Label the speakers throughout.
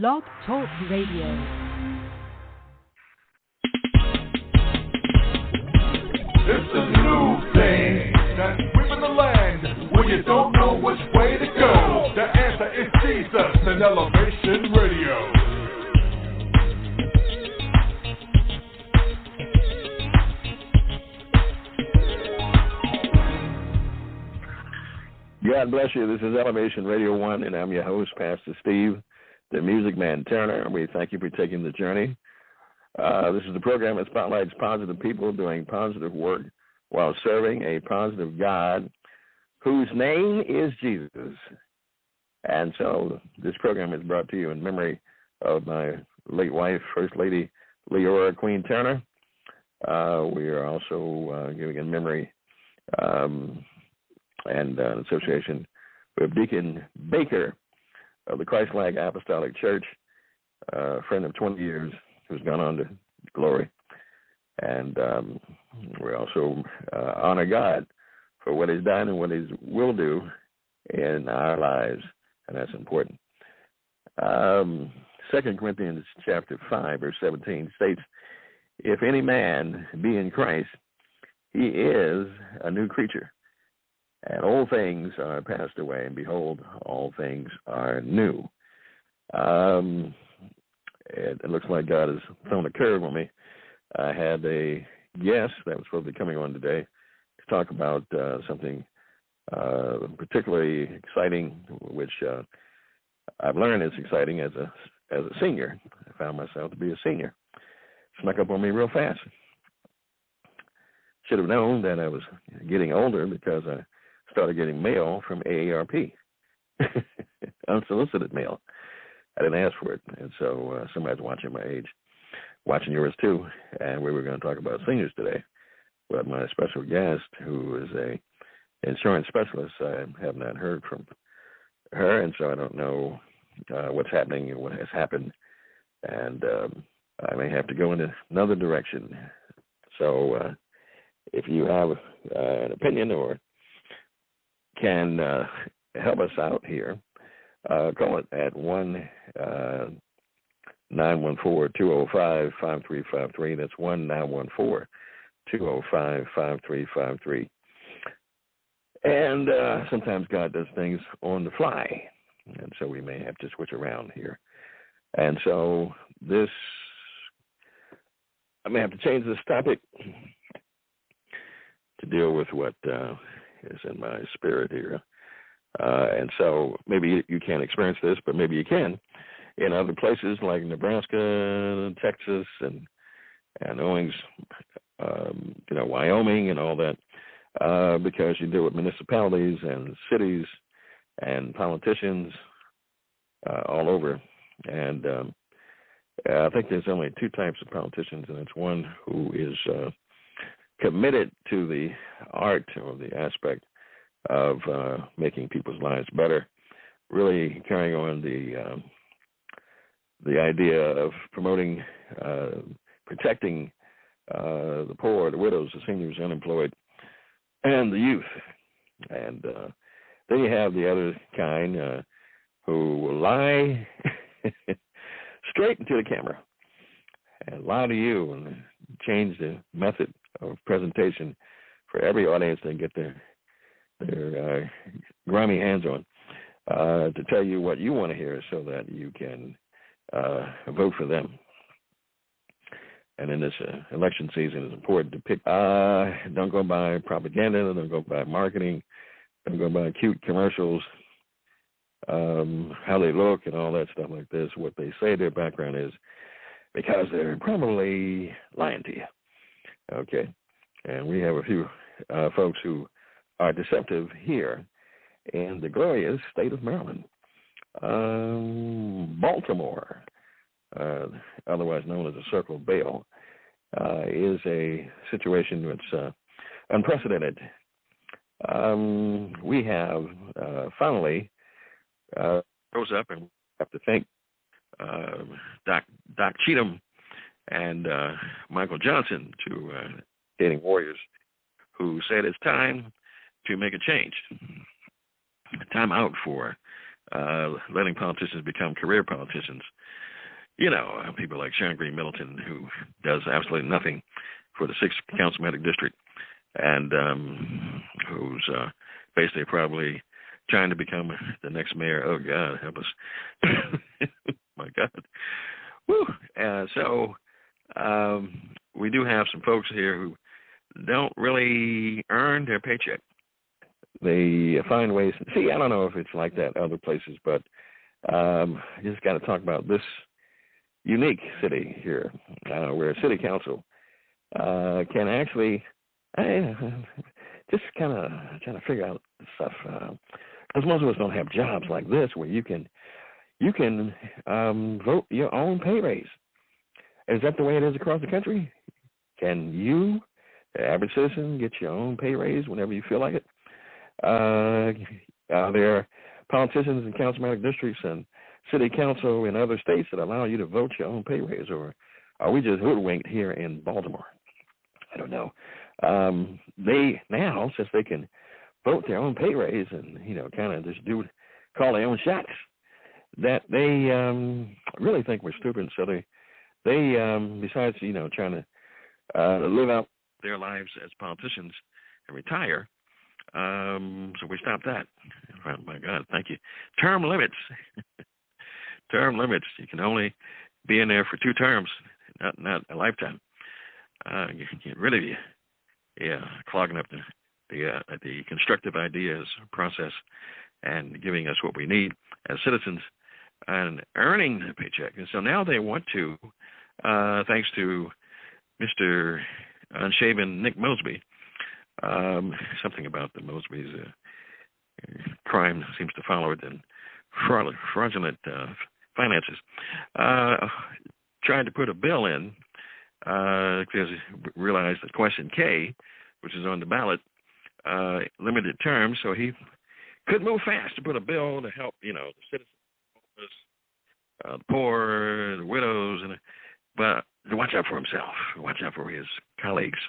Speaker 1: Blog Talk Radio.
Speaker 2: It's a new thing that's whipping the land when you don't know which way to go. The answer is Jesus and Elevation Radio.
Speaker 3: God bless you. This is Elevation Radio 1, and I'm your host, Pastor Steve, the Music Man Turner. We thank you for taking the journey. This is the program that spotlights positive people doing positive work while serving a positive God whose name is Jesus. And so this program is brought to you in memory of my late wife, First Lady Leora Queen Turner. We are also giving in memory and an association with Deacon Baker of the Christ-like Apostolic Church, a friend of 20 years who's gone on to glory. And we also honor God for what he's done and what he will do in our lives, and that's important. 2 Corinthians chapter 5, verse 17 states, if any man be in Christ, he is a new creature. And old things are passed away, and behold, all things are new. It looks like God has thrown a curve on me. I had a guest that was supposed to be coming on today to talk about something particularly exciting, which I've learned is exciting as a senior. I found myself to be a senior. Snuck up on me real fast. Should have known that I was getting older because I started getting mail from AARP, unsolicited mail. I didn't ask for it, and so somebody's watching my age, watching yours too, and we were going to talk about seniors today. But my special guest, who is a insurance specialist, I have not heard from her, and so I don't know what's happening and what has happened, and I may have to go in another direction. So if you have an opinion or can help us out here, call it at 1-914-205-5353. That's 1-914-205-5353. And sometimes God does things on the fly, and so we may have to switch around here. And so I may have to change this topic to deal with what is in my spirit here. And so maybe you can't experience this, but maybe you can in other places like Nebraska, Texas, and Owings, Wyoming and all that, because you deal with municipalities and cities and politicians all over. And I think there's only two types of politicians, and it's one who is committed to the art or the aspect of making people's lives better, really carrying on the idea of promoting, protecting the poor, the widows, the seniors, unemployed, and the youth. And then you have the other kind who will lie straight into the camera and lie to you and change the method of presentation for every audience they get their grimy hands on to tell you what you want to hear so that you can vote for them. And in this election season, it's important to pick. Don't go by propaganda. Don't go by marketing. Don't go by cute commercials, how they look and all that stuff like this, what they say their background is, because they're probably lying to you. Okay, and we have a few folks who are deceptive here in the glorious state of Maryland. Baltimore, otherwise known as the Circle of Baal, is a situation that's unprecedented. We have finally rose up, and have to thank Doc Cheatham and Michael Johnson, two dating warriors, who said it's time to make a change. Time out for letting politicians become career politicians. You know, people like Sharon Green Middleton, who does absolutely nothing for the 6th Councilmanic District, and who's basically probably trying to become the next mayor. Oh, God, help us. My God. Woo. So we do have some folks here who don't really earn their paycheck. They find ways. See, I don't know if it's like that other places, but I just got to talk about this unique city here, where city council can actually just kind of trying to figure out stuff. Because most of us don't have jobs like this where you can vote your own pay raise. Is that the way it is across the country? Can you, the average citizen, get your own pay raise whenever you feel like it? Are there politicians in councilmanic districts and city council in other states that allow you to vote your own pay raise, or are we just hoodwinked here in Baltimore? I don't know. They now, since they can vote their own pay raise and, kind of just call their own shots, that they really think we're stupid. So they besides, trying to live out their lives as politicians and retire, so we stopped that. Oh, my God, thank you. Term limits. Term limits. You can only be in there for 2 terms, not a lifetime. You get rid of you. Yeah, clogging up the constructive ideas process and giving us what we need as citizens and earning the paycheck. And so now they want to, thanks to Mr. Unshaven Nick Mosby, something about the Mosby's crime seems to follow it, and fraudulent finances, tried to put a bill in because he realized that question K, which is on the ballot, limited terms, so he could move fast to put a bill to help, the citizens, the poor, the widows, but to watch out for himself, watch out for his colleagues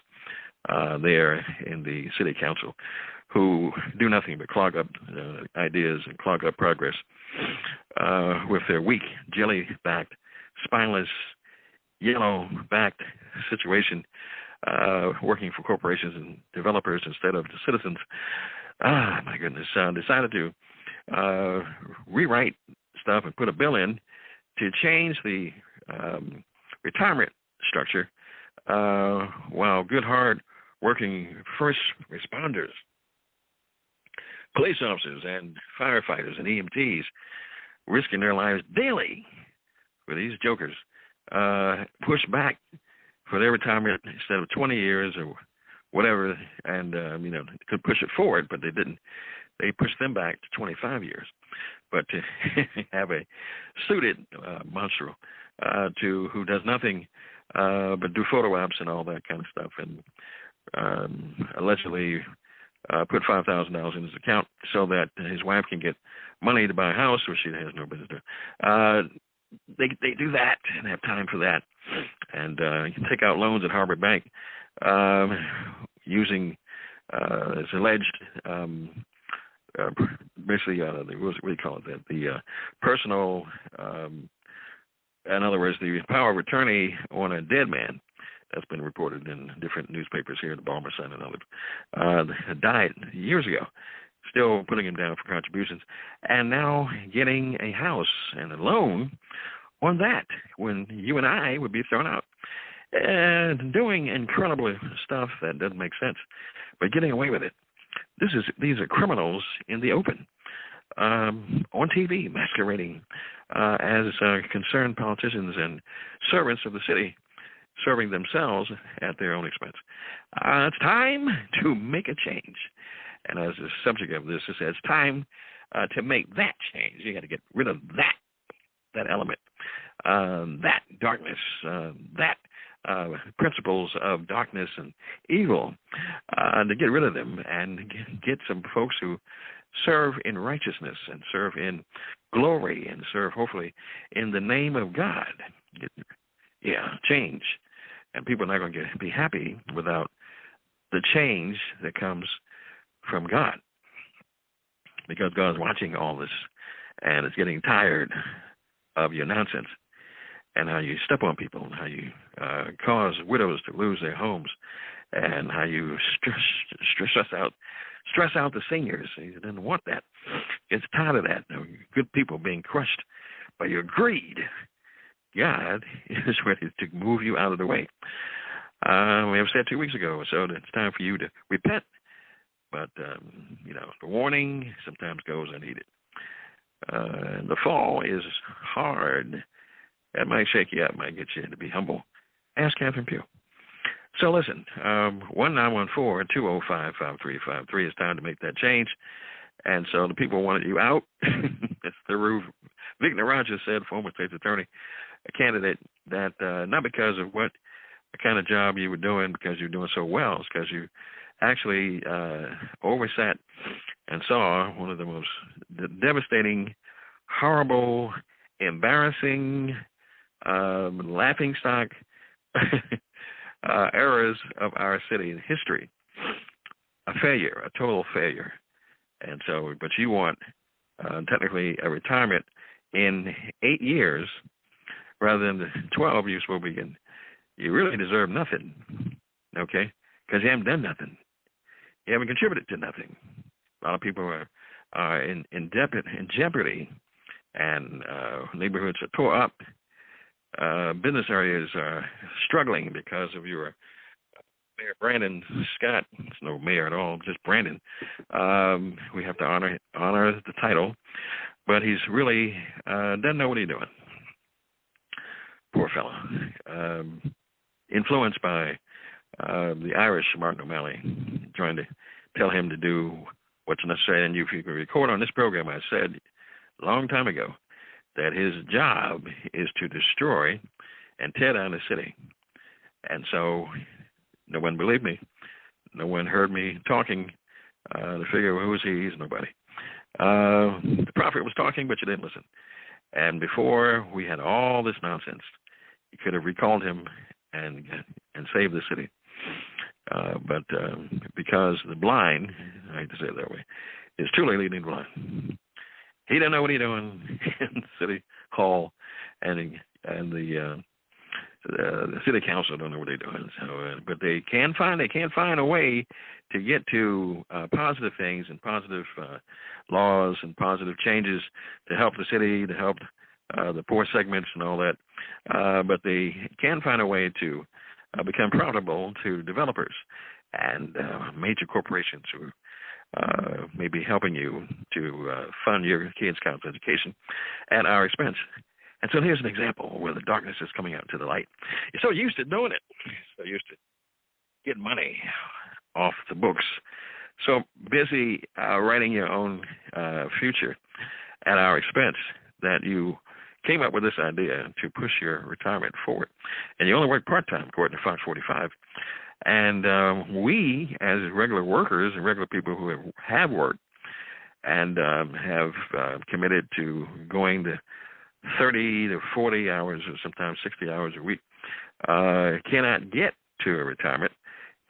Speaker 3: there in the city council who do nothing but clog up ideas and clog up progress with their weak, jelly-backed, spineless, yellow-backed situation, working for corporations and developers instead of the citizens. My goodness, decided to rewrite stuff and put a bill in to change the retirement structure while good, hard-working first responders, police officers and firefighters and EMTs risking their lives daily for these jokers push back for their retirement instead of 20 years or whatever, and could push it forward, but they didn't. They pushed them back to 25 years. But to have a suited monster who does nothing but do photo ops and all that kind of stuff, and allegedly put $5,000 in his account so that his wife can get money to buy a house, which she has no business doing. They do that and have time for that, and you can take out loans at Harvard Bank using, it's alleged, basically, what do you call it? The personal, in other words, the power of attorney on a dead man. That's been reported in different newspapers here, the Baltimore Sun and others. Died years ago, still putting him down for contributions, and now getting a house and a loan on that when you and I would be thrown out. And doing incredible stuff that doesn't make sense, but getting away with it. These are criminals in the open, on TV, masquerading as concerned politicians and servants of the city, serving themselves at their own expense. It's time to make a change. And as the subject of this, it says, time to make that change. You got to get rid of that element, that darkness, that principles of darkness and evil, to get rid of them and get some folks who serve in righteousness and serve in glory and serve, hopefully, in the name of God. Change. And people are not going to be happy without the change that comes from God, because God's watching all this and is getting tired of your nonsense and how you step on people and how you cause widows to lose their homes and how you stress out the seniors. He didn't want that. It's tired of that. Good people being crushed by your greed. God is ready to move you out of the way. We have said 2 weeks ago or so that it's time for you to repent. But, the warning sometimes goes unheeded. The fall is hard. That might shake you up, might get you to be humble. Ask Catherine Pugh. So listen, 1914-205-5353 is time to make that change. And so the people wanted you out. That's the roof. Victor Rogers said, former state's attorney, a candidate that not because of what kind of job you were doing, because you were doing so well, it's because you actually oversat and saw one of the most devastating, horrible, embarrassing, laughingstock eras of our city in history. A failure, a total failure. And so, but you want technically a retirement in 8 years rather than the 12 you're supposed to be in. You really deserve nothing, okay? Because you haven't done nothing. You haven't contributed to nothing. A lot of people are in jeopardy, and neighborhoods are tore up. Business areas are struggling because of your Mayor Brandon Scott. It's no mayor at all, just Brandon. We have to honor the title, but he's really doesn't know what he's doing. Poor fellow. Influenced by the Irish Martin O'Malley, trying to tell him to do what's necessary. And if you can record on this program, I said a long time ago that his job is to destroy and tear down the city. And so no one believed me. No one heard me talking to figure who's he? He's nobody. The prophet was talking, but you didn't listen. And before we had all this nonsense, you could have recalled him and saved the city. But because the blind, I hate to say it that way, is truly leading the blind. He doesn't know what he's doing in City Hall, and the city council don't know what they're doing. So, but they can't find a way to get to positive things and positive laws and positive changes to help the city, to help the poor segments and all that. But they can find a way to become profitable to developers and major corporations who may be helping you to fund your kids' college education at our expense. And so here's an example where the darkness is coming out to the light. You're so used to doing it, so used to getting money off the books, so busy writing your own future at our expense that you came up with this idea to push your retirement forward. And you only work part-time, according to Fox 45. And we, as regular workers and regular people who have worked and have committed to going to 30 to 40 hours or sometimes 60 hours a week, cannot get to a retirement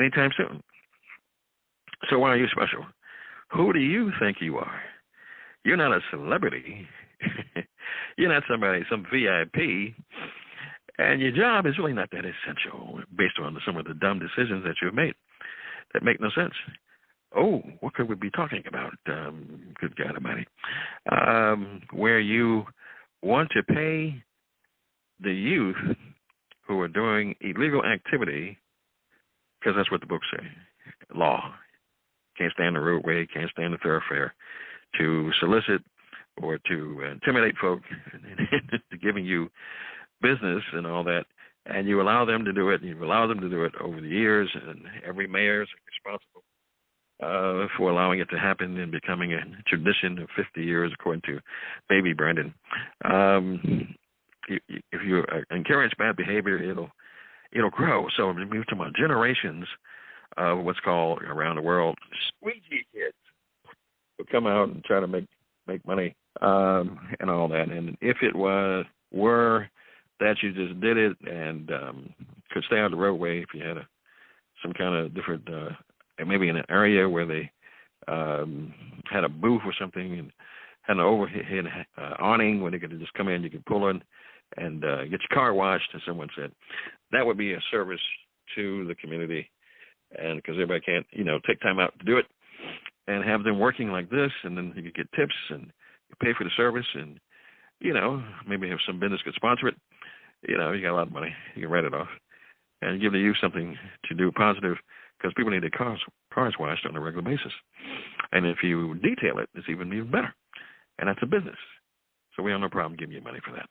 Speaker 3: anytime soon. So why are you special? Who do you think you are? You're not a celebrity. You're not some VIP. And your job is really not that essential based on some of the dumb decisions that you've made that make no sense. Oh, what could we be talking about? Good God Almighty. Where you want to pay the youth who are doing illegal activity, because that's what the books say, law. Can't stand the roadway, can't stand the thoroughfare, to solicit or to intimidate folk into giving you business and all that, and you allow them to do it, and you've allowed them to do it over the years, and every mayor is responsible for allowing it to happen and becoming a tradition of 50 years, according to Baby Brandon. If you encourage bad behavior, it'll grow. So we're talking about generations of what's called around the world squeegee kids who come out and try to make money and all that. And if it were that you just did it and could stay on the roadway, if you had some kind of different, maybe in an area where they had a booth or something, had an overhead awning where they could just come in, you could pull in and get your car washed, as someone said. That would be a service to the community, and because everybody can't, take time out to do it, and have them working like this, and then you could get tips and you pay for the service, and, maybe have some business could sponsor it. You got a lot of money. You can write it off and give the youth something to do positive, because people need their cars washed on a regular basis. And if you detail it, it's even better. And that's a business. So we have no problem giving you money for that.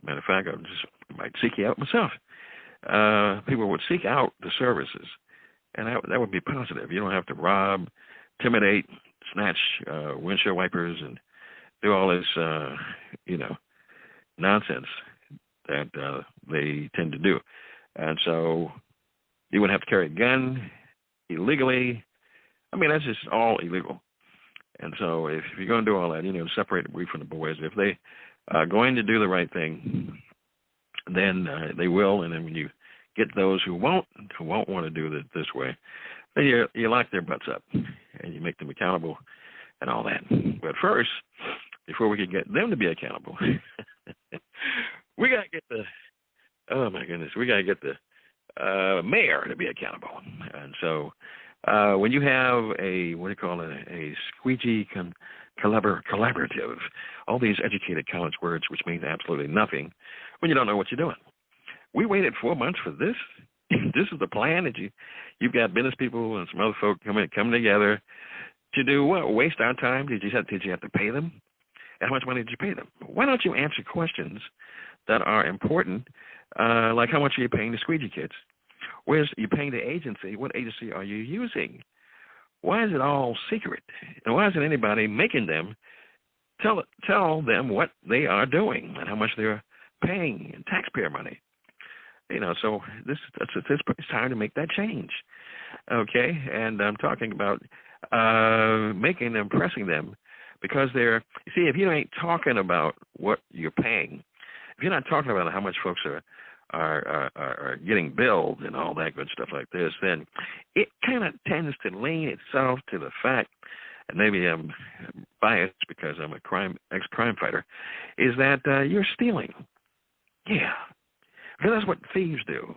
Speaker 3: Matter of fact, I might seek you out myself. People would seek out the services, and that would be positive. You don't have to rob, intimidate, snatch windshield wipers, and do all this, nonsense that they tend to do. And so you wouldn't have to carry a gun illegally. I mean, that's just all illegal. And so if you're going to do all that, separate the wheat from the boys. If they are going to do the right thing, then they will. And then when you get those who won't want to do it this way, then you lock their butts up and you make them accountable and all that. But first, before we can get them to be accountable, we got to get we got to get the mayor to be accountable. And so when you have a squeegee collaborative, all these educated college words, which means absolutely nothing when you don't know what you're doing. We waited 4 months for this. This is the plan that you've got business people and some other folk coming together to do what? Waste our time? Did you have to pay them? And how much money did you pay them? Why don't you answer questions that are important, like how much are you paying the squeegee kids? Where's you paying the agency? What agency are you using? Why is it all secret? And why isn't anybody making them tell them what they are doing and how much they're paying in taxpayer money? So it's time to make that change. Okay, and I'm talking about pressing them, because if you ain't talking about what you're paying, if you're not talking about how much folks are getting billed and all that good stuff like this, then it kind of tends to lean itself to the fact, and maybe I'm biased because I'm ex-crime fighter, is that you're stealing. Yeah, because that's what thieves do.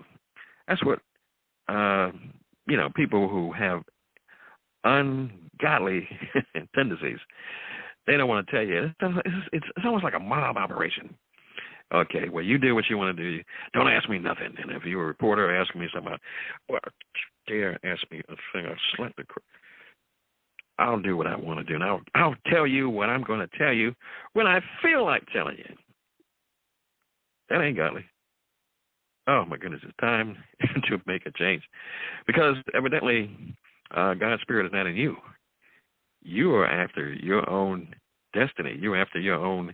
Speaker 3: That's what people who have ungodly tendencies, they don't want to tell you. It's almost like a mob operation. Okay, well, you do what you want to do. Don't ask me nothing. And if you're a reporter asking me something, well, dare ask me a thing, I'll do what I want to do. And I'll tell you what I'm going to tell you when I feel like telling you. That ain't godly. Oh, my goodness, it's time to make a change. Because evidently, God's Spirit is not in you. You are after your own destiny. You're after your own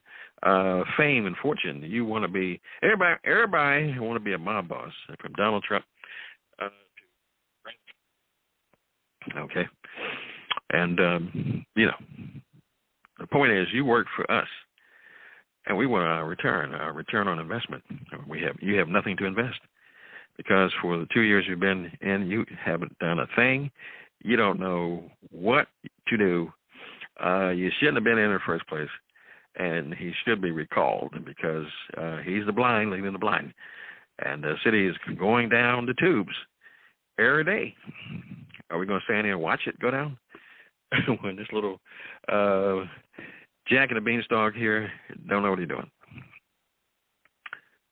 Speaker 3: fame and fortune. You want to be, everybody want to be a mob boss, from Donald Trump to okay. And, the point is, you work for us, and we want our return on investment. You have nothing to invest, because for the 2 years you've been in, you haven't done a thing. You don't know what to do. You shouldn't have been in the first place, and he should be recalled, because he's the blind leading the blind. And the city is going down the tubes every day. Are we going to stand here and watch it go down? When this little Jack and the Beanstalk here don't know what he's doing.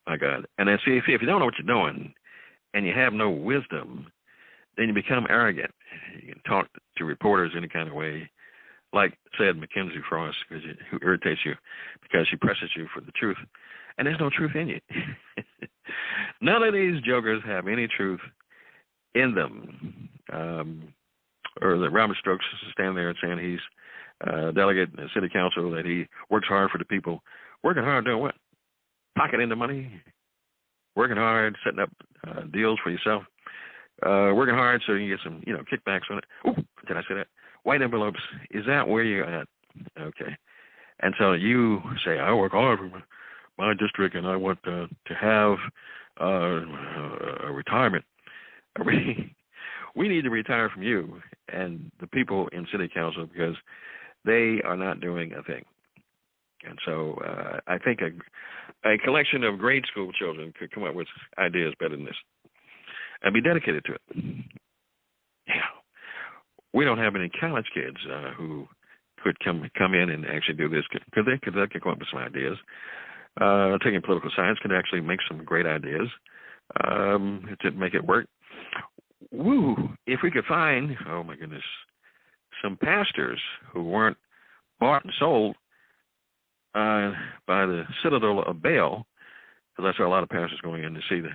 Speaker 3: My God. And then see, if you don't know what you're doing and you have no wisdom, then you become arrogant. You can talk to reporters any kind of way, like said Mackenzie Frost, who irritates you because she presses you for the truth. And there's no truth in you. None of these jokers have any truth in them. Or that Robert Stokes is standing there and saying he's a delegate in the city council, that he works hard for the people. Working hard doing what? Pocketing the money? Working hard, setting up deals for yourself? Working hard so you can get some, kickbacks on it. Oh, did I say that? White envelopes. Is that where you're at? Okay. And so you say, I work hard for my district, and I want to have a retirement. We need to retire from you and the people in city council, because they are not doing a thing. And so I think a collection of grade school children could come up with ideas better than this and be dedicated to it. Yeah. We don't have any college kids who could come in and actually do this. Could they come up with some ideas? Taking political science could actually make some great ideas to make it work. Woo! If we could find, oh my goodness, some pastors who weren't bought and sold by the Citadel of Baal, because I saw a lot of pastors going in to see the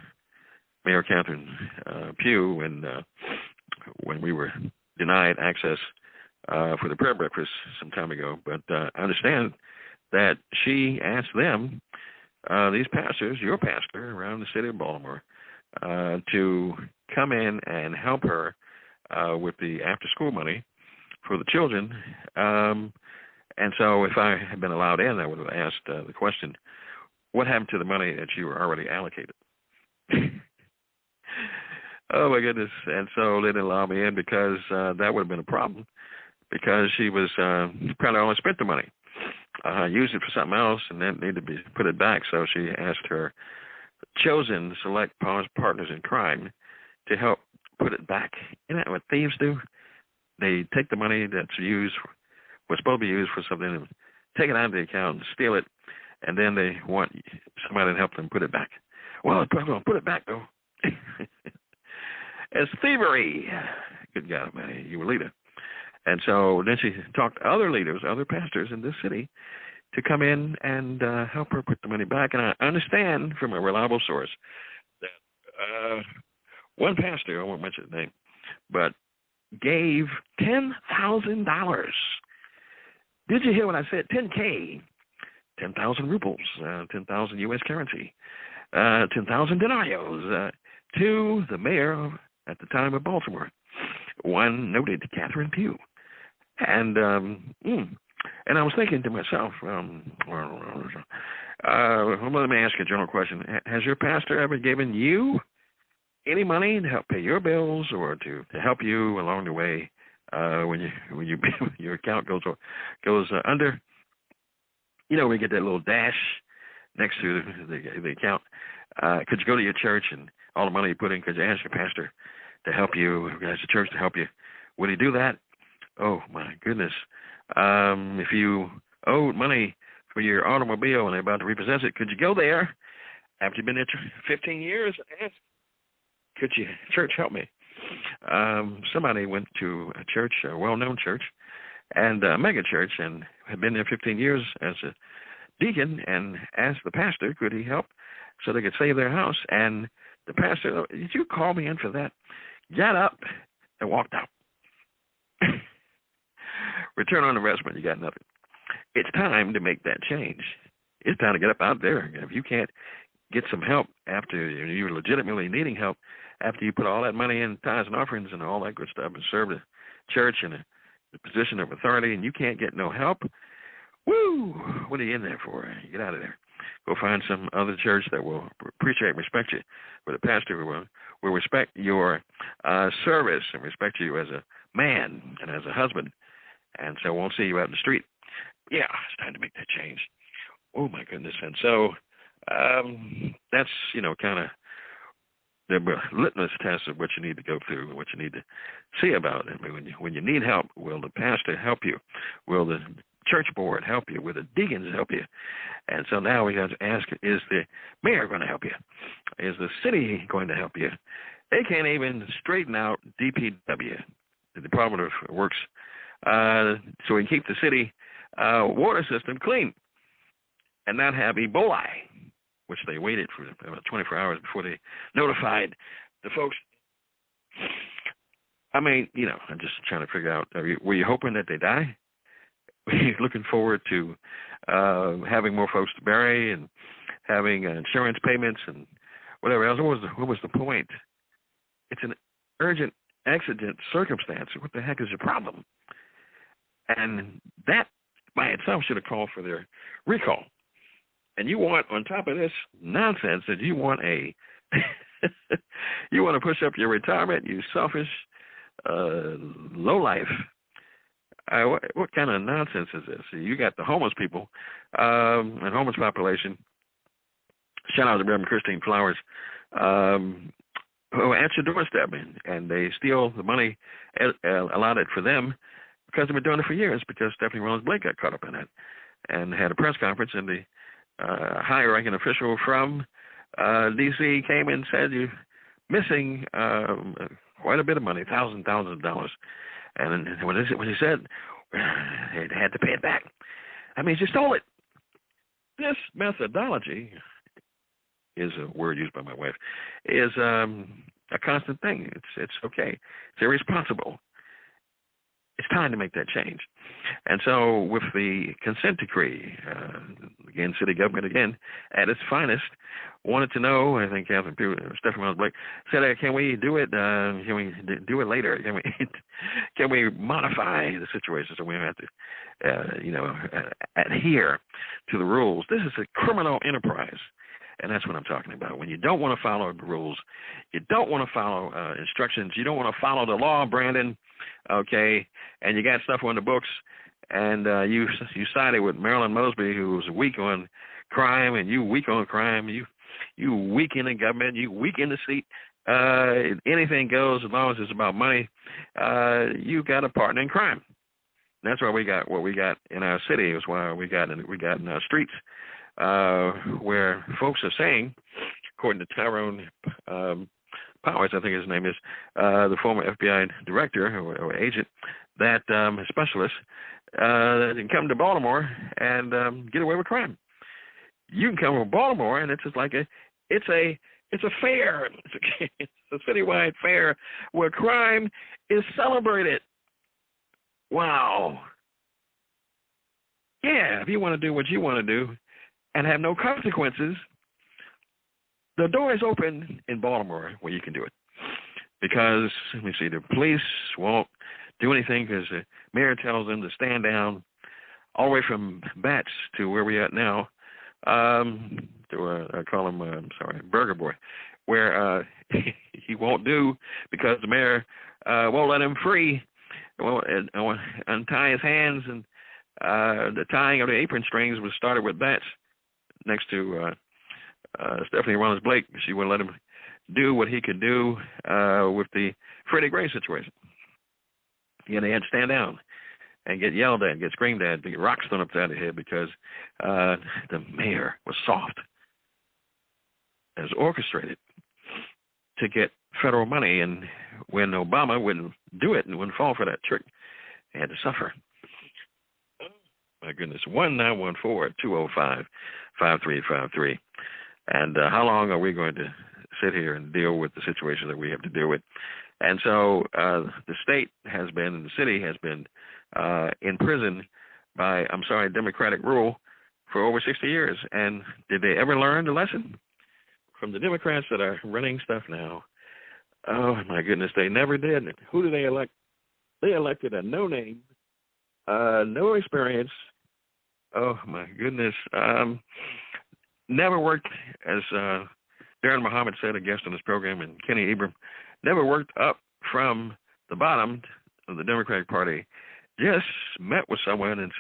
Speaker 3: Mayor Catherine Pugh when we were denied access for the prayer breakfast some time ago. But I understand that she asked them, these pastors, your pastor around the city of Baltimore, to come in and help her with the after-school money for the children. And so if I had been allowed in, I would have asked the question, what happened to the money that you were already allocated? Oh, my goodness. And so they didn't allow me in because that would have been a problem, because she was probably only spent the money. Used it for something else and then needed to be put it back. So she asked her chosen select partners in crime to help put it back. Isn't that what thieves do? They take the money that's was supposed to be used for something and take it out of the account and steal it, and then they want somebody to help them put it back. Well, I'm going to put it back, though. It's thievery. Good God Almighty, you were leader. And so then she talked to other leaders, other pastors in this city, to come in and help her put the money back. And I understand from a reliable source that one pastor, I won't mention his name, but gave $10,000. Did you hear what I said? 10K, 10,000 rubles, 10,000 U.S. currency, 10,000 denarios to the mayor at the time of Baltimore, one noted Catherine Pugh. And I was thinking to myself, let me ask you a general question. Has your pastor ever given you any money to help pay your bills or to help you along the way when your account goes under? You know, we get that little dash next to the account. Could you go to your church and all the money you put in, could you ask your pastor to help you, ask the church to help you? Would he do that? Oh, my goodness. If you owed money for your automobile and they're about to repossess it, could you go there after you've been there 15 years and ask, could you, church, help me? Somebody went to a church, a well-known church, and a mega church, and had been there 15 years as a deacon, and asked the pastor, could he help so they could save their house? And the pastor, did you call me in for that? Got up and walked out. Return on investment, you got nothing. It's time to make that change. It's time to get up out there. If you can't get some help after you're legitimately needing help, after you put all that money in tithes and offerings and all that good stuff and serve the church in a position of authority, and you can't get no help, woo, what are you in there for? You get out of there. Go find some other church that will appreciate and respect you, where the pastor will respect your service and respect you as a man and as a husband, and so won't see you out in the street. Yeah, it's time to make that change. Oh, my goodness. And so that's, kind of the litmus test of what you need to go through and what you need to see about it. I mean, when you need help, will the pastor help you? Will the church board help you? Will the deacons help you? And so now we got to ask, is the mayor going to help you? Is the city going to help you? They can't even straighten out DPW, the Department of Works, so we can keep the city water system clean and not have Ebola, which they waited for about 24 hours before they notified the folks. I mean, I'm just trying to figure out, were you hoping that they die? Were you looking forward to having more folks to bury and having insurance payments and whatever else? What was the point? It's an urgent, exigent circumstance. What the heck is your problem? And that by itself should have called for their recall. And you want, on top of this nonsense, that you want you want to push up your retirement, you selfish lowlife. What kind of nonsense is this? You got the homeless people and homeless population. Shout out to Reverend Christine Flowers, who at your doorstep, and they steal the money allotted for them because they've been doing it for years, because Stephanie Rawlings Blake got caught up in it and had a press conference, and the high-ranking official from D.C. came and said, you're missing quite a bit of money, thousands of dollars. And when he said they had to pay it back, I mean, she stole it. This methodology is a word used by my wife, is a constant thing. It's okay. It's irresponsible. It's time to make that change. And so with the consent decree, again, city government, again, at its finest, wanted to know, I think Stephanie Rawlings Blake said, can we do it? Can we do it later? Can we modify the situation so we don't have to, adhere to the rules? This is a criminal enterprise. And that's what I'm talking about. When you don't want to follow the rules, you don't want to follow instructions, you don't want to follow the law, Brandon, okay, and you got stuff on the books, and you sided with Marilyn Mosby, who was weak on crime, and you weak on crime, you weak in the government, you weak in the seat. Anything goes as long as it's about money. You got a partner in crime. And that's why we got what we got in our city. Is why we got in our streets. Where folks are saying, according to Tyrone Powers, I think his name is, the former FBI director or agent, that specialist, can come to Baltimore and get away with crime. You can come to Baltimore, and it's just like it's a fair, it's a citywide fair where crime is celebrated. Wow. Yeah, if you want to do what you want to do and have no consequences, the door is open in Baltimore where you can do it. Because, let me see, the police won't do anything because the mayor tells them to stand down all the way from Bats to where we're at now, I call him, Burger Boy, where he won't do because the mayor won't let him free, won't untie his hands, and the tying of the apron strings was started with Bats next to Stephanie Rawlings Blake. She wouldn't let him do what he could do with the Freddie Gray situation. Yeah, they had to stand down and get yelled at, get screamed at, get rocks thrown upside the head because the mayor was soft. It was orchestrated to get federal money, and when Obama wouldn't do it and wouldn't fall for that trick, they had to suffer. My goodness, 1-914-205-5353. And how long are we going to sit here and deal with the situation that we have to deal with? And so the state has been, and the city has been in prison by, Democratic rule for over 60 years. And did they ever learn the lesson from the Democrats that are running stuff now? Oh, my goodness, they never did. Who did they elect? They elected a no-name, no experience. Oh, my goodness. Never worked, as Darren Muhammad said, a guest on this program, and Kenny Ibram, never worked up from the bottom of the Democratic Party. Just met with someone and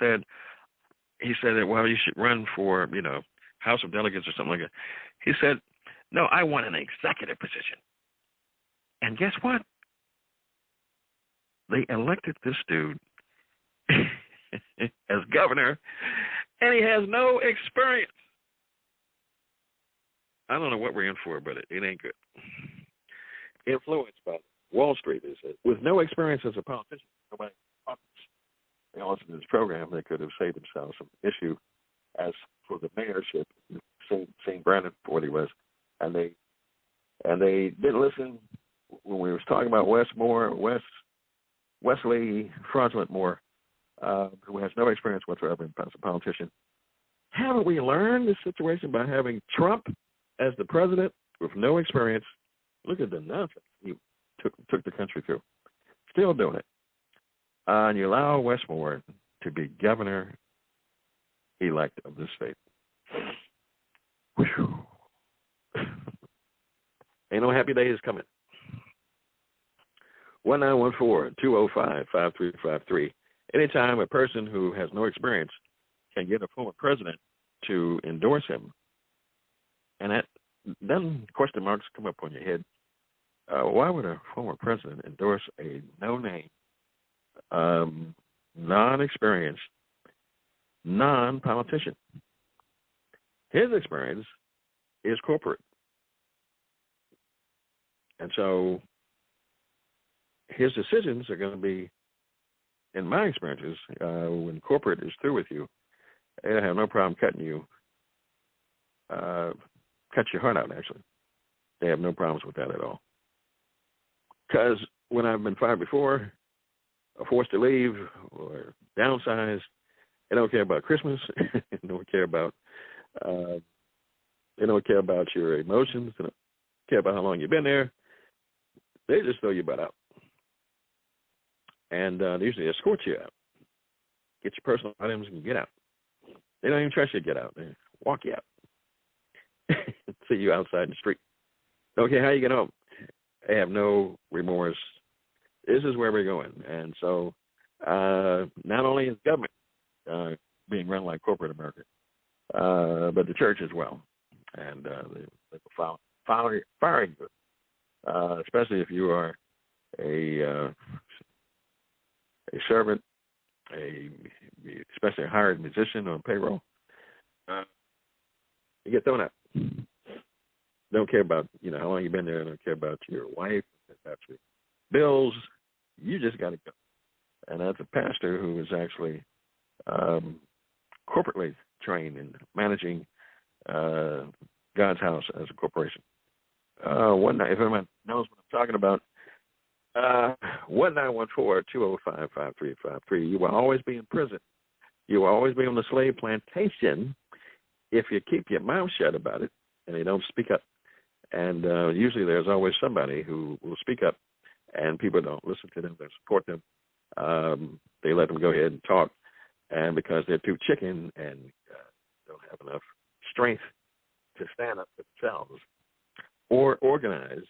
Speaker 3: he said that, well, you should run for, House of Delegates or something like that. He said, no, I want an executive position. And guess what? They elected this dude as governor, and he has no experience. I don't know what we're in for, but it ain't good. Influenced by Wall Street, is it? With no experience as a politician, nobody. They also in this program, they could have saved themselves some issue as for the mayorship, seeing Brandon for what he was, and they didn't listen when we was talking about Wesley Fraudulent Moore, who has no experience whatsoever as a politician. Haven't we learned this situation by having Trump as the president with no experience? Look at the nonsense he took the country through. Still doing it. And you allow Wes Moore to be governor-elect of this state. Whew. Ain't no happy days coming. 1-914-205-5353. anytime a person who has no experience can get a former president to endorse him, and then question marks come up on your head. Why would a former president endorse a no-name, non-experienced, non-politician? His experience is corporate. And so his decisions are going to be, in my experiences, when corporate is through with you, they have no problem cutting you, cut your heart out, actually. They have no problems with that at all. Because when I've been fired before, or forced to leave, or downsized, they don't care about Christmas. They don't care about your emotions. They don't care about how long you've been there. They just throw your butt out. And they usually escort you out, get your personal items, and get out. They don't even trust you to get out. They walk you out. See you outside in the street. Okay, how you get home? They have no remorse. This is where we're going. And so not only is government being run like corporate America, but the church as well. And they're firing you, especially if you are a servant, especially a hired musician on payroll. You get thrown out. Don't care about, how long you've been there. Don't care about your wife, about your bills. You just got to go. And that's a pastor who is actually corporately trained in managing God's house as a corporation. One night, if anyone knows what I'm talking about, 1914-205-5353. You will always be in prison. You will always be on the slave plantation if you keep your mouth shut about it and they don't speak up. And usually there's always somebody who will speak up, and people don't listen to them. They support them. They let them go ahead and talk. And because they're too chicken and don't have enough strength to stand up for themselves or organize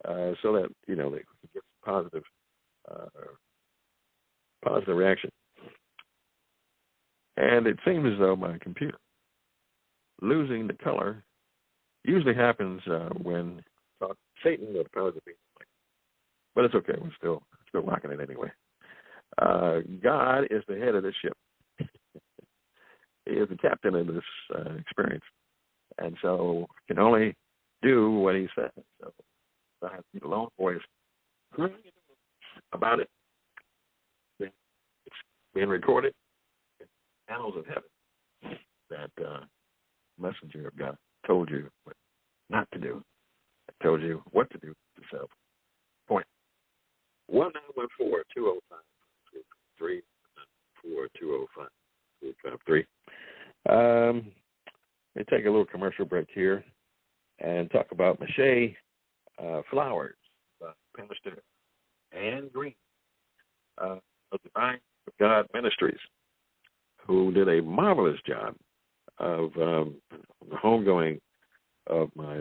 Speaker 3: so that, they can get positive reaction. And it seems as though my computer losing the color usually happens when Satan or the powers that be. But it's okay. We're still rocking it anyway. God is the head of this ship. He is the captain of this experience. And so can only do what he says. So I have the lone voice about it. It's being recorded in the annals of heaven that messenger of God told you what not to do. I told you what to do to self. Point. 1914-205-353. 1914-205-353. Let me take a little commercial break here and talk about Mache Flowers by Pastor Ann Green of Divine God Ministries, who did a marvelous job of the homegoing of my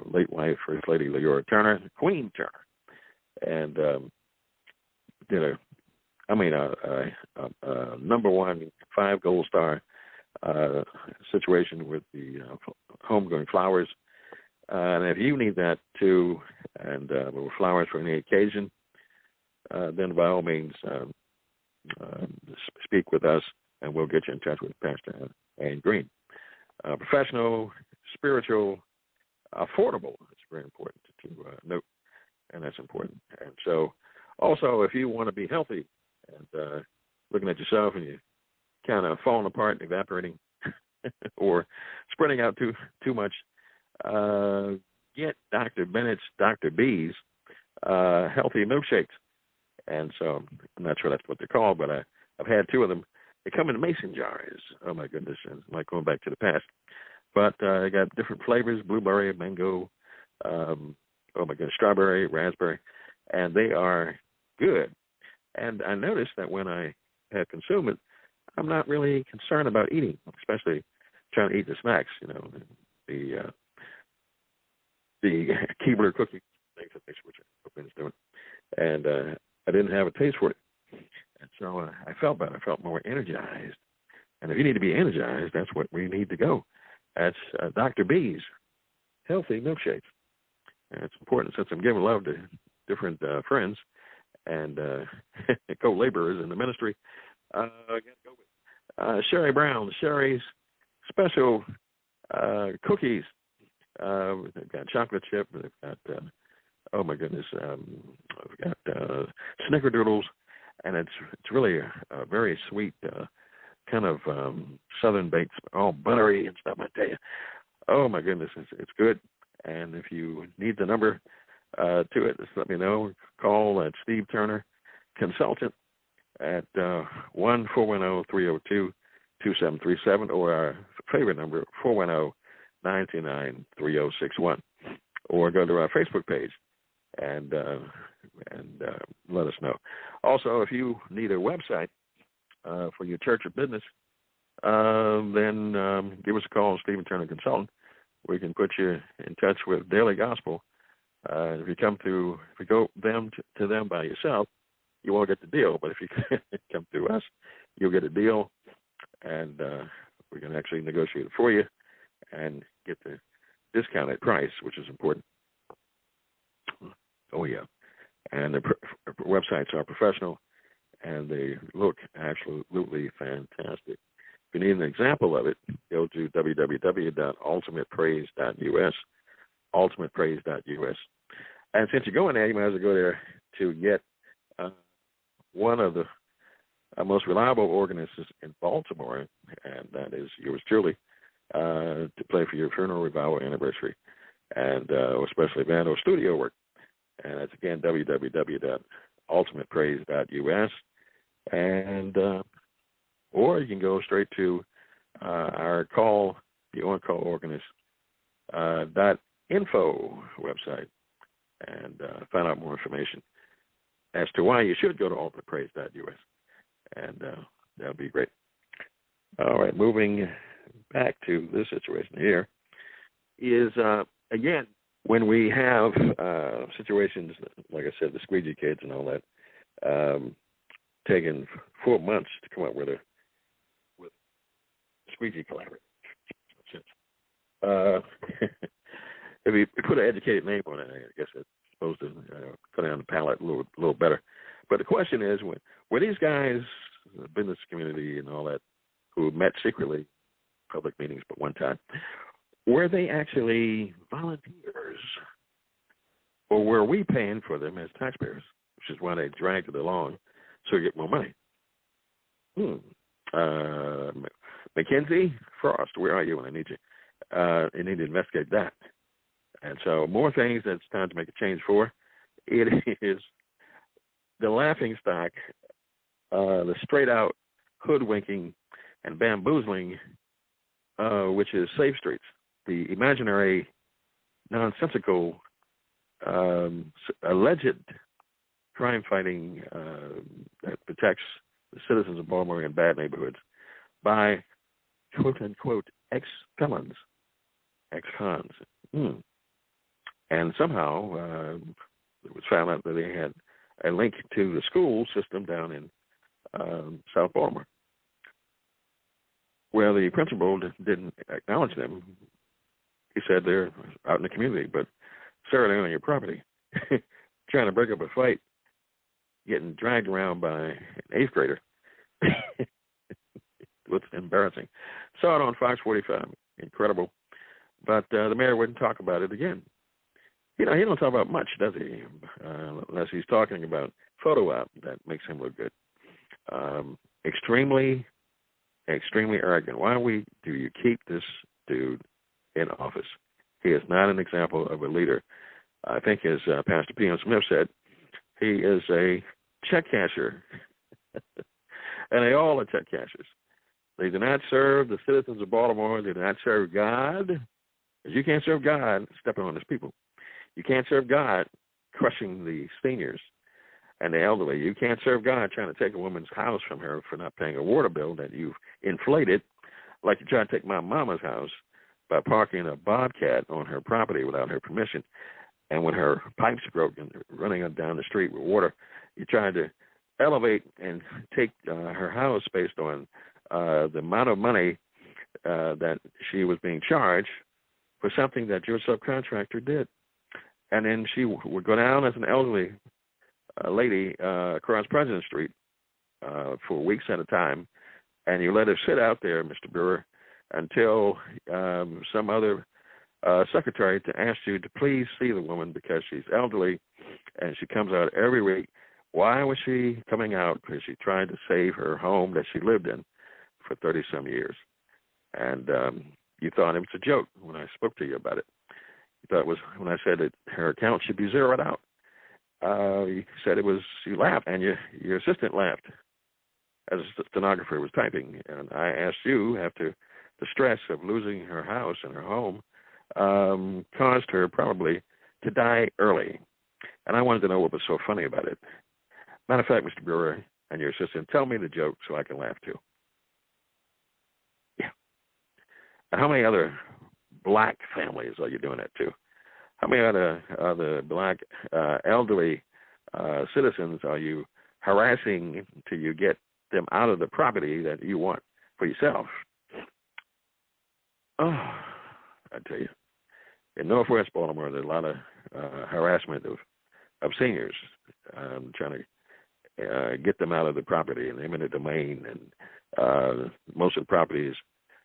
Speaker 3: late wife, First Lady Leora Turner, Queen Turner, and did a number 1 5 gold star situation with the homegoing flowers. And if you need that too, and with flowers for any occasion, then by all means speak with us, and we'll get you in touch with Pastor Ann Green. Professional, spiritual, affordable. It's very important to note, and that's important. And so, also, if you want to be healthy and looking at yourself and you kind of falling apart and evaporating or spreading out too much, get Dr. Bennett's Dr. B's healthy milkshakes. And so I'm not sure that's what they're called, but I've had 2 of them. They come in mason jars. Oh, my goodness. It's like going back to the past. But I got different flavors, blueberry, mango, strawberry, raspberry, and they are good. And I noticed that when I have consumed it, I'm not really concerned about eating, especially trying to eat the snacks, the Keebler cookies, things which I've been doing. And I didn't have a taste for it. And So I felt better. I felt more energized. And if you need to be energized, that's what we need to go. That's Dr. B's Healthy Milkshakes. And it's important since I'm giving love to different friends and co-laborers in the ministry. I got to go with Sherry Brown, Sherry's special cookies. They've got chocolate chip. They've got, oh my goodness, we've got snickerdoodles. And it's really a very sweet kind of southern baked, all buttery and stuff, I tell you. Oh, my goodness, it's good. And if you need the number to it, just let me know. Call at Steve Turner Consultant at 1-410-302-2737 or our favorite number, 410-929-3061. Or go to our Facebook page and let us know. Also, if you need a website for your church or business, then give us a call, Stephen Turner Consultant. We can put you in touch with Daily Gospel. If you go to them by yourself, you won't get the deal. But if you come through us, you'll get a deal, and we can actually negotiate it for you and get the discounted price, which is important. Oh, yeah. And the websites are professional, and they look absolutely fantastic. If you need an example of it, go to www.ultimatepraise.us, ultimatepraise.us. And since you're going there, you might as well go there to get one of the most reliable organists in Baltimore, and that is yours truly, to play for your funeral, revival, anniversary, and especially band or studio work. And that's, again, www.ultimatepraise.us. And or you can go straight to our the on-call organist .info website and find out more information as to why you should go to ultimatepraise.us. And that would be great. All right, moving back to this situation here is, again, when we have situations, like I said, the squeegee kids and all that, taking 4 months to come up with squeegee collaborator. If you put an educated name on it, I guess it's supposed to cut down the palate a little better. But the question is, were these guys, the business community and all that, who met secretly, public meetings but one time, were they actually volunteers? Or were we paying for them as taxpayers, which is why they dragged it along so you get more money? Mackenzie Frost, where are you when I need you? You need to investigate that. And so more things that it's time to make a change for. It is the laughingstock, the straight-out hoodwinking and bamboozling, which is Safe Streets, the imaginary, nonsensical, alleged crime-fighting that protects the citizens of Baltimore in bad neighborhoods by, quote-unquote, ex-felons, ex-cons. And somehow it was found out that they had a link to the school system down in South Baltimore, where the principal didn't acknowledge them. He said they're out in the community, but sir, they're on your property. Trying to break up a fight, getting dragged around by an 8th grader. It's embarrassing. Saw it on Fox 45. Incredible. But the mayor wouldn't talk about it again. He don't talk about much, does he? Unless he's talking about photo op that makes him look good. Extremely arrogant. Why do you keep this dude in office? He is not an example of a leader. I think, as Pastor P.M. Smith said, he is a check casher. And they all are check cashers. They do not serve the citizens of Baltimore. They do not serve God. Because you can't serve God stepping on his people. You can't serve God crushing the seniors and the elderly. You can't serve God trying to take a woman's house from her for not paying a water bill that you've inflated, like you tried to take my mama's house by parking a Bobcat on her property without her permission. And when her pipes broke and running down the street with water, you tried to elevate and take her house based on the amount of money that she was being charged for something that your subcontractor did. And then she would go down as an elderly lady across President Street for weeks at a time, and you let her sit out there, Mr. Brewer, until some other secretary to ask you to please see the woman because she's elderly and she comes out every week. Why was she coming out? Because she tried to save her home that she lived in for 30-some years. And you thought it was a joke when I spoke to you about it. You thought it was when I said that her account should be zeroed out. You said it was, you laughed, and your assistant laughed as the stenographer was typing. And I asked you, after the stress of losing her house and her home caused her probably to die early. And I wanted to know what was so funny about it. Matter of fact, Mr. Brewer and your assistant, tell me the joke so I can laugh too. Yeah. And how many other black families are you doing that to? How many other black elderly citizens are you harassing till you get them out of the property that you want for yourself? Oh, I tell you, in Northwest Baltimore, there's a lot of harassment of seniors, trying to get them out of the property and eminent domain. And most of the properties,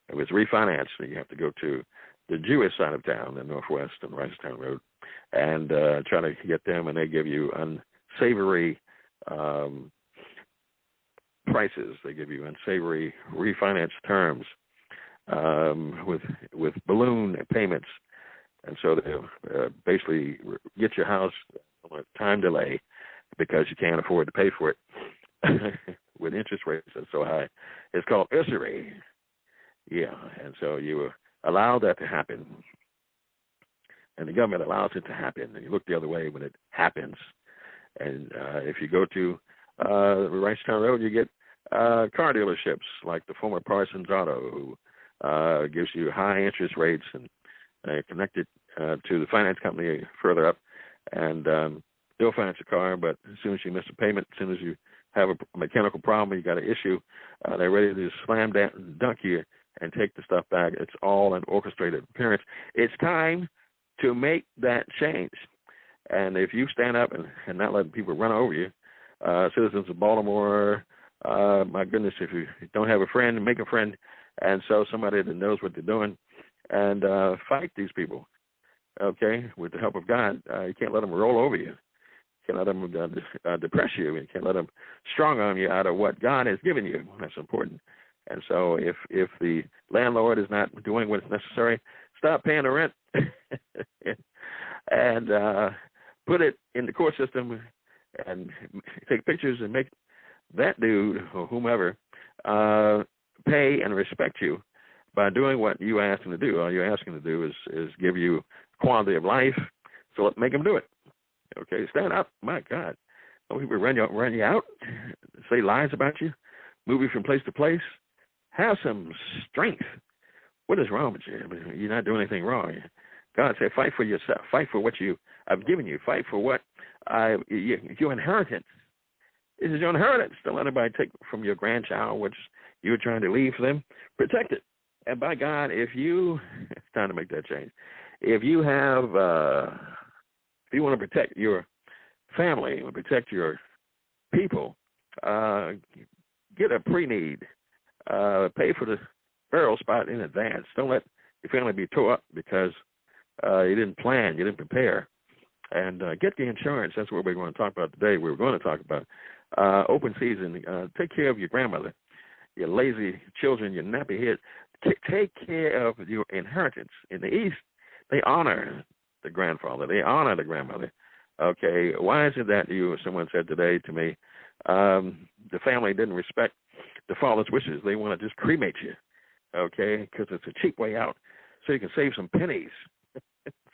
Speaker 3: if it's refinanced, then you have to go to the Jewish side of town, the Northwest and Ricestown Road, and try to get them, and they give you unsavory prices. They give you unsavory refinance terms with balloon payments. And so they'll basically get your house on a time delay because you can't afford to pay for it with interest rates that's so high. It's called usury. Yeah, and so you allow that to happen. And the government allows it to happen. And you look the other way when it happens. And if you go to Ricestown Road, you get car dealerships like the former Parsons Auto, who gives you high interest rates and connected to the finance company further up, and they'll finance a car, but as soon as you miss a payment, as soon as you have a mechanical problem, you got an issue, they're ready to slam dunk you and take the stuff back. It's all an orchestrated appearance. It's time to make that change. And if you stand up and not let people run over you, citizens of Baltimore, my goodness, if you don't have a friend, make a friend, and so somebody that knows what they're doing, and fight these people, okay, with the help of God. You can't let them roll over you. You can't let them depress you. You can't let them strong-arm you out of what God has given you. That's important. And so if the landlord is not doing what's necessary, stop paying the rent and put it in the court system and take pictures and make that dude or whomever pay and respect you by doing what you ask him to do. All you ask him to do is give you quality of life, so make him do it. Okay, stand up. My God. Don't people run you out, say lies about you, move you from place to place. Have some strength. What is wrong with you? I mean, you're not doing anything wrong. God said, fight for yourself. Fight for what I've given you. Fight for what your inheritance. This is your inheritance. Don't let anybody take from your grandchild what you're trying to leave for them. Protect it. And by God, it's time to make that change. If you have, if you want to protect your family, protect your people, get a pre-need. Pay for the burial spot in advance. Don't let your family be tore up because you didn't plan, you didn't prepare. And get the insurance. That's what we're going to talk about today. We're going to talk about open season. Take care of your grandmother, your lazy children, your nappy head. Take care of your inheritance. In the East, they honor the grandfather. They honor the grandmother. Okay, why is it that someone said today to me, the family didn't respect the father's wishes? They want to just cremate you, okay, because it's a cheap way out, so you can save some pennies.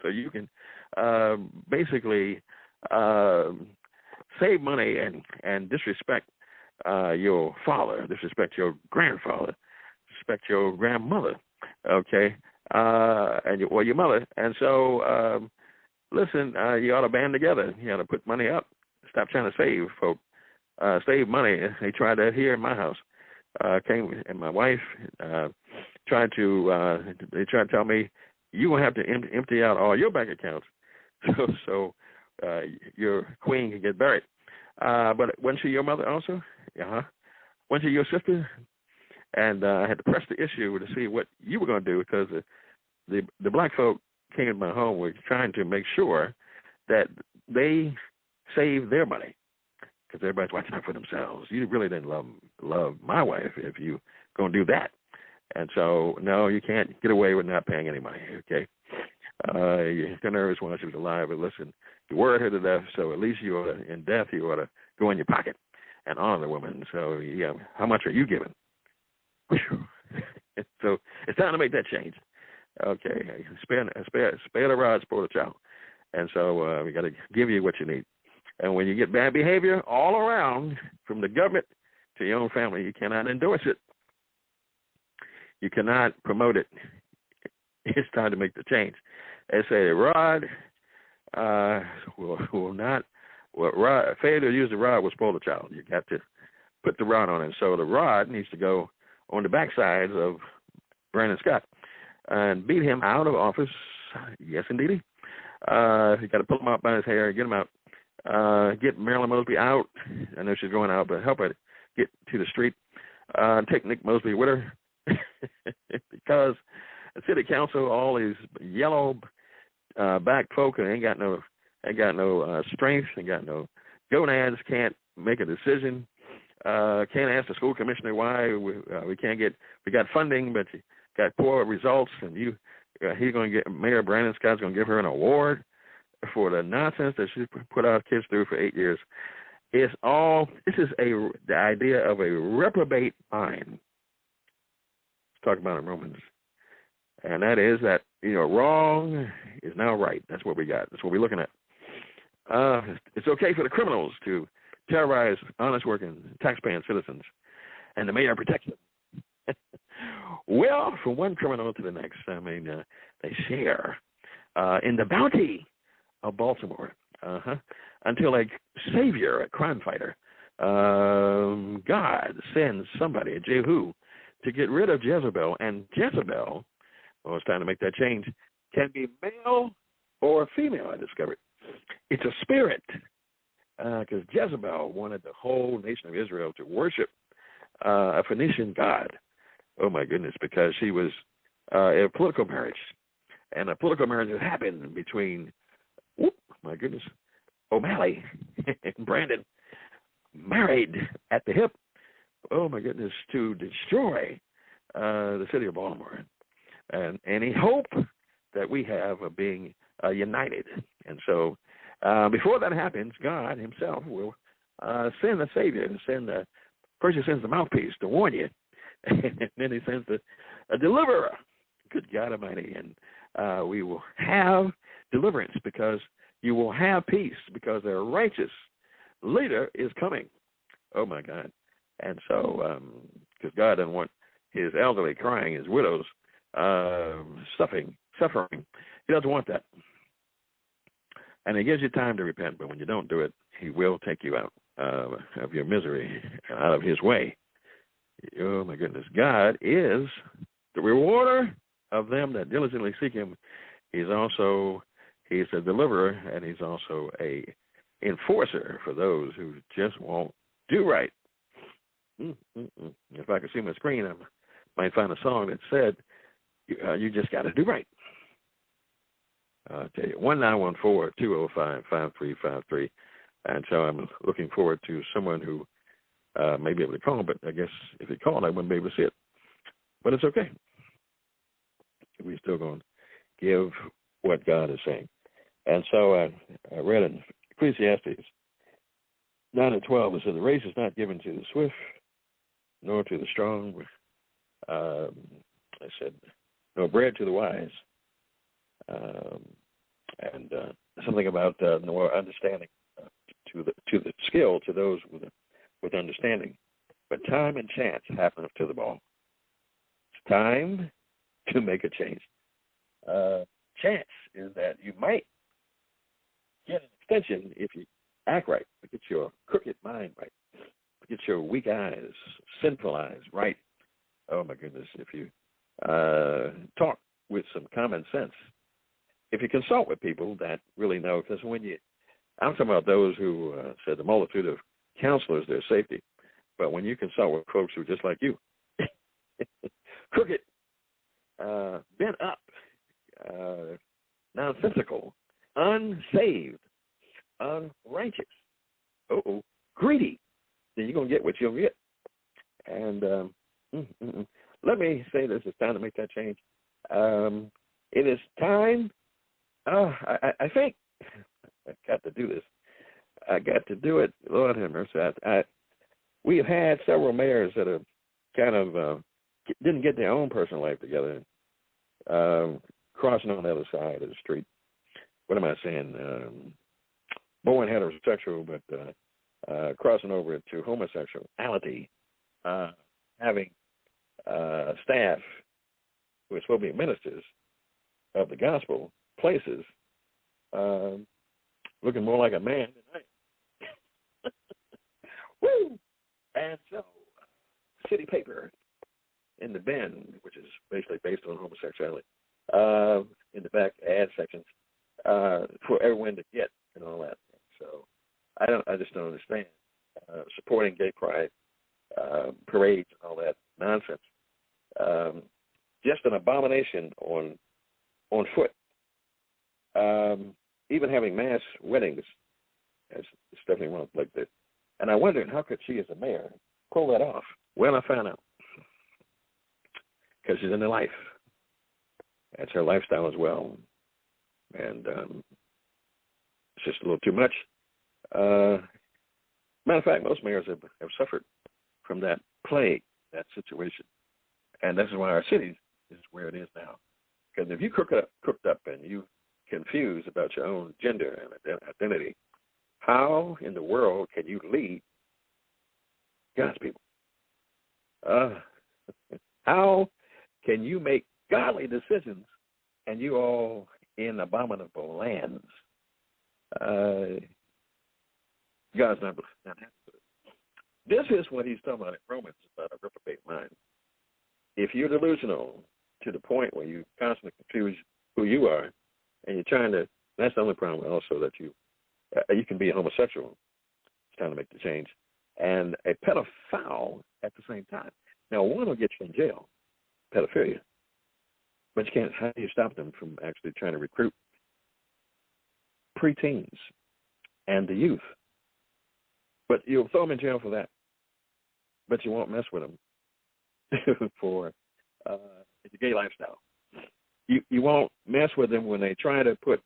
Speaker 3: So you can basically save money and disrespect your father, disrespect your grandfather, disrespect your grandmother, okay, and your mother. And so, listen, you ought to band together. You ought to put money up. Stop trying to save, folks. save money. They tried that here in my house. Came and my wife tried to. They tried to tell me you will have to empty out all your bank accounts, so your queen can get buried. But wasn't she your mother also? Uh-huh. Wasn't she your sister? And I had to press the issue to see what you were going to do, because the black folk came in my home were trying to make sure that they save their money, because everybody's watching out for themselves. You really didn't love my wife if you going to do that. And so, no, you can't get away with not paying any money, okay? You're nervous while she was alive, but listen, you worried her to death, so at least you ought to, in death, you ought to go in your pocket and honor the woman. So, yeah, how much are you giving? So it's time to make that change. Okay, spare the rod, spoil the child. And so we got to give you what you need. And when you get bad behavior all around, from the government to your own family, you cannot endorse it. You cannot promote it. It's time to make the change. They say the rod will not. Well, failure to use the rod will spoil the child. You got to put the rod on it. So the rod needs to go on the backsides of Brandon Scott and beat him out of office. Yes, indeed. You got to pull him out by his hair, get him out, get Marilyn Mosby out. I know she's going out, but help her get to the street. Take Nick Mosby with her, because the city council, all these yellow back folk, ain't got no strength, ain't got no gonads, can't make a decision. Can't ask the school commissioner why we can't get. We got funding, but got poor results, and he's going to get Mayor Brandon Scott's going to give her an award for the nonsense that she put our kids through for 8 years. This is the idea of a reprobate mind. Let's talk about it in Romans, and that is that wrong is now right. That's what we got. That's what we're looking at. It's okay for the criminals to terrorize honest working, taxpaying citizens, and the mayor protects them. Well, from one criminal to the next, I mean, they share in the bounty of Baltimore until a savior, a crime fighter, God sends somebody, Jehu, to get rid of Jezebel. And Jezebel, well, it's time to make that change, can be male or female, I discovered. It's a spirit. Because Jezebel wanted the whole nation of Israel to worship a Phoenician god. Oh, my goodness, because she was a political marriage. And a political marriage has happened between, my goodness, O'Malley and Brandon, married at the hip, oh, my goodness, to destroy the city of Baltimore. And any hope that we have of being united. And so, before that happens, God himself will send a savior, first he sends the mouthpiece to warn you, and then he sends a deliverer. Good God Almighty. And we will have deliverance, because you will have peace, because their righteous leader is coming. Oh, my God. And so, because God doesn't want his elderly crying, his widows suffering. He doesn't want that. And he gives you time to repent, but when you don't do it, he will take you out of your misery, out of his way. Oh, my goodness. God is the rewarder of them that diligently seek him. He's a deliverer, and he's also a enforcer for those who just won't do right. If I could see my screen, I might find a song that said, you just got to do right. I'll tell you, 1914-205-5353. And so I'm looking forward to someone who may be able to call, but I guess if he called, I wouldn't be able to see it. But it's okay. We're still going to give what God is saying. And so I read in Ecclesiastes 9:12, it says, the race is not given to the swift, nor to the strong. I said, nor bread to the wise. And something about more understanding to the skill to those with understanding. But time and chance happen to the ball. It's time to make a change. Chance is that you might get an extension if you act right, get your crooked mind right. get your weak eyes, sinful eyes right. Oh, my goodness, if you talk with some common sense, if you consult with people that really know, because I'm talking about those who said the multitude of counselors, their safety, but when you consult with folks who are just like you, crooked, bent up, nonsensical, unsaved, unrighteous, greedy, then you're going to get what you'll get. And let me say this, it's time to make that change. It is time, I think, I got to do this. I got to do it. Lord have mercy. We have had several mayors that have kind of didn't get their own personal life together, crossing on the other side of the street. What am I saying? Born heterosexual, but crossing over to homosexuality, having staff who are supposed to be ministers of the gospel places, looking more like a man than I am. Woo! And so, city paper in the Bend, which is basically based on homosexuality, in the back ad sections for everyone to get and all that. So, I just don't understand supporting gay pride parades and all that nonsense. Just an abomination on foot. Even having mass weddings, it's definitely wrong like that. And I wondered, how could she, as a mayor, pull that off? Well, I found out. Because she's in the life. That's her lifestyle as well. And it's just a little too much. Matter of fact, most mayors have suffered from that plague, that situation. And this is why our city is where it is now. Because if you cooked up and you confused about your own gender and identity, how in the world can you lead God's people? How can you make godly decisions and you all in abominable lands? God's not happy with it. This is what he's talking about in Romans about a reprobate mind. If you're delusional to the point where you constantly confuse who you are, and you're trying to, that's the only problem also, that you can be a homosexual. It's time to make the change. And a pedophile at the same time. Now, one will get you in jail, pedophilia. But you can't, how do you stop them from actually trying to recruit preteens and the youth? But you'll throw them in jail for that. But you won't mess with them for the gay lifestyle. You won't mess with them when they try to put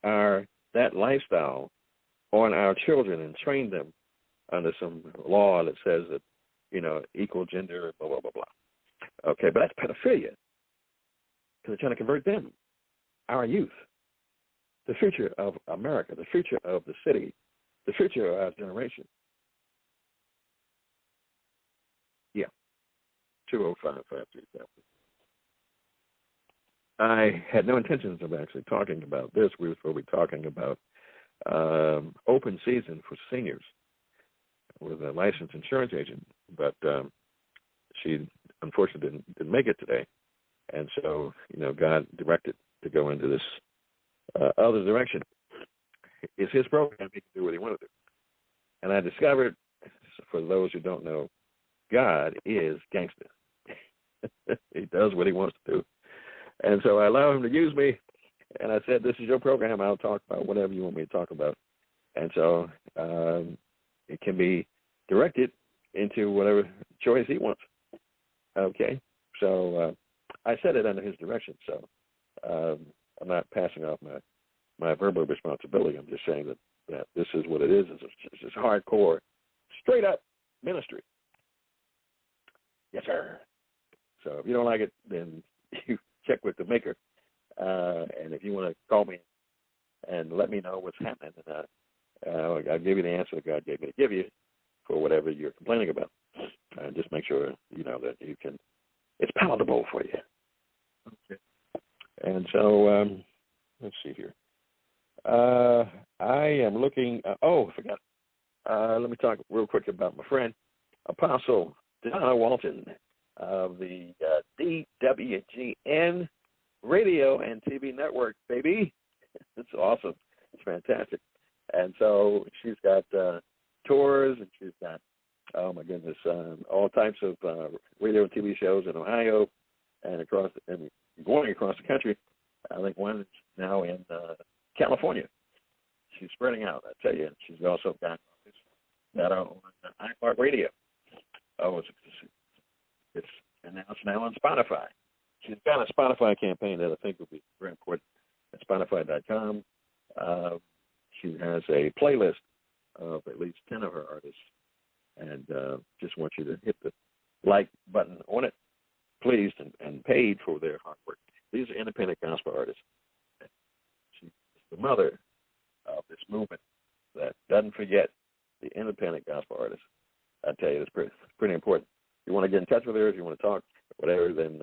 Speaker 3: that lifestyle on our children and train them under some law that says that, equal gender, blah, blah, blah, blah. Okay, but that's pedophilia. Because they're trying to convert them, our youth, the future of America, the future of the city, the future of our generation. Yeah, 205-537. I had no intentions of actually talking about this. We were supposed to be talking about open season for seniors with a licensed insurance agent, but she unfortunately didn't make it today. And so, God directed to go into this other direction. It's his program. He can do what he wanted to do. And I discovered, for those who don't know, God is gangster. He does what he wants to do. And so I allow him to use me. And I said, this is your program. I'll talk about whatever you want me to talk about. And so it can be directed into whatever choice he wants. Okay. So I set it under his direction. So I'm not passing off my verbal responsibility. I'm just saying that this is what it is. It's just hardcore, straight up ministry. Yes, sir. So if you don't like it, then you check with the maker. And if you want to call me and let me know what's happening, I'll give you the answer that God gave me to give you for whatever you're complaining about. Just make sure that you can. It's palatable for you. Okay. And so let's see here. I am looking. I forgot. Let me talk real quick about my friend. Apostle Donna Walton of the DWGN Radio and TV Network, baby. It's awesome. It's fantastic. And so she's got tours, and she's got, oh my goodness, all types of radio and TV shows in Ohio and going across the country. I think one is now in California. She's spreading out, I tell you. She's also got that on iHeartRadio. Oh, it's announced now on Spotify. She's got a Spotify campaign that I think will be very important at Spotify.com. She has a playlist of at least 10 of her artists, and just want you to hit the like button on it, pleased and paid for their hard work. These are independent gospel artists. She's the mother of this movement that doesn't forget the independent gospel artists. I tell you, it's pretty important. If you want to get in touch with her, if you want to talk, whatever, then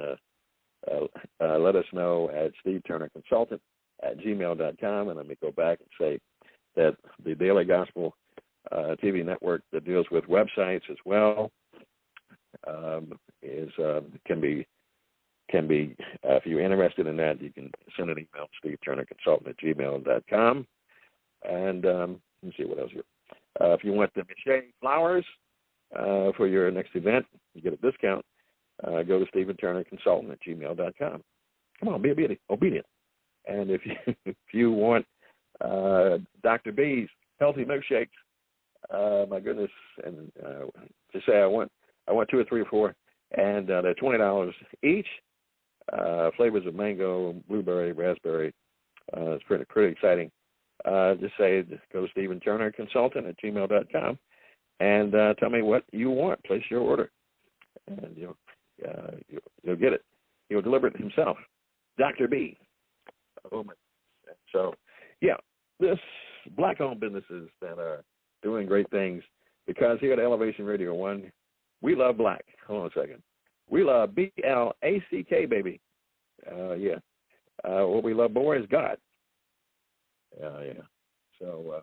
Speaker 3: let us know at SteveTurnerConsultant@gmail.com, and let me go back and say that the Daily Gospel TV network that deals with websites as well can be if you're interested in that, you can send an email to SteveTurnerConsultant@gmail.com. And let me see what else here. If you want the Miche flowers for your next event, you get a discount. Go to SteveTurnerConsultant@gmail.com. Come on, be obedient. And if you want Dr. B's healthy milkshakes, my goodness, and to say I want 2 or 3 or 4, and they're $20 each. Flavors of mango, blueberry, raspberry. It's pretty exciting. Just go to SteveTurnerConsultant@gmail.com and tell me what you want. Place your order, and you'll get it. He'll deliver it himself, Dr. B. Oh my! So, yeah, this black-owned businesses that are doing great things, because here at Elevation Radio 1, we love black. Hold on a second. We love BLACK, baby. Yeah. What we love more is God. Yeah. So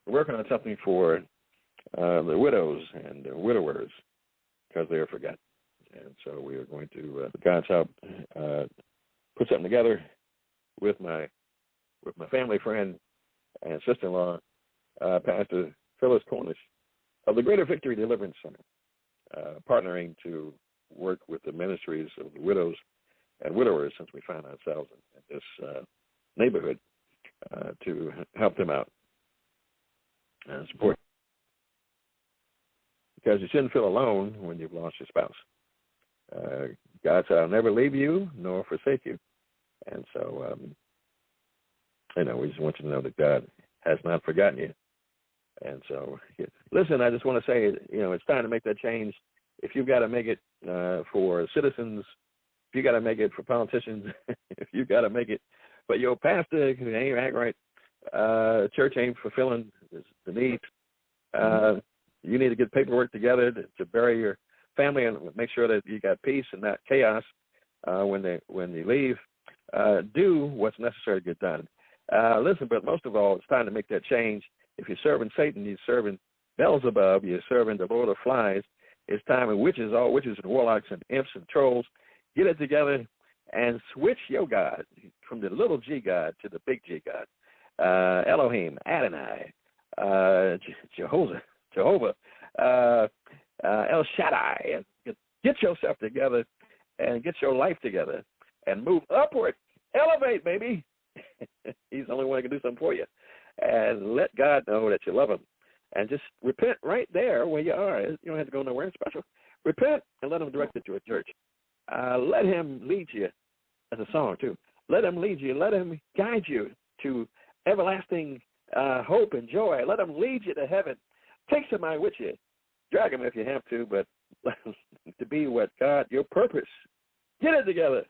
Speaker 3: we're working on something for the widows and the widowers, because they are forgotten. And so we are going to, with God's help, put something together with my family friend and sister-in-law, Pastor Phyllis Cornish of the Greater Victory Deliverance Center, partnering to work with the ministries of the widows and widowers, since we find ourselves in this neighborhood, to help them out and support. Because you shouldn't feel alone when you've lost your spouse. God said, "I'll never leave you nor forsake you." And so, we just want you to know that God has not forgotten you. And so, listen, I just want to say, it's time to make that change. If you've got to make it for citizens, if you got to make it for politicians, if you got to make it for your pastor, ain't act right, church ain't fulfilling the needs, you need to get paperwork together to bury your family and make sure that you got peace and not chaos when they leave. Do what's necessary to get done. Listen, but most of all, it's time to make that change. If you're serving Satan, you're serving Beelzebub, you're serving the Lord of Flies. It's time, and all witches and warlocks and imps and trolls, get it together and switch your God from the little G God to the big G God. Elohim, Adonai, Jehovah, El Shaddai. And get yourself together and get your life together and move upward. Elevate, baby. He's the only one who can do something for you. And let God know that you love him. And just repent right there where you are. You don't have to go nowhere special. Repent and let him direct you to a church. Let him lead you. That's a song, too. Let him lead you. Let him guide you to everlasting hope and joy. Let him lead you to heaven. Take somebody with you. Drag him if you have to, but to be what God, your purpose. Get it together.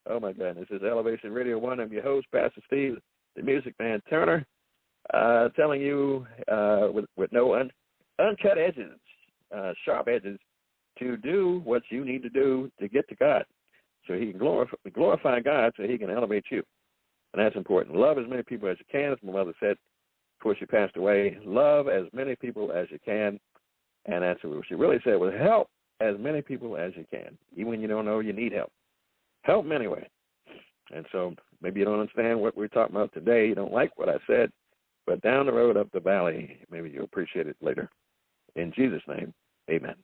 Speaker 3: Oh, my goodness. This is Elevation Radio 1. I'm your host, Pastor Steve, the Music Man Turner, telling you with no uncut edges, sharp edges, to do what you need to do to get to God, so he can glorify God, so he can elevate you. And that's important. Love as many people as you can, as my mother said before she passed away. Love as many people as you can. And that's what she really said was help as many people as you can, even when you don't know you need help. Help them anyway. And so maybe you don't understand what we're talking about today. You don't like what I said. But down the road up the valley, maybe you'll appreciate it later. In Jesus' name, amen.